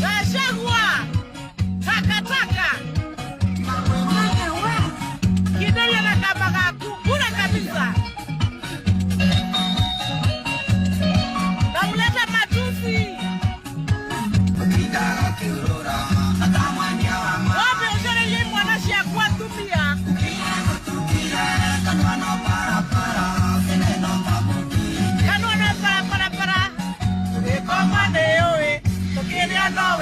Gachagua, takataka. Kidole na kabaga kukura kabisa. Nauleta matusi. Wape ujere ye mwanashi ya kuwa tupia. Kanwana para. Ekomane yoe, tokiria nowe.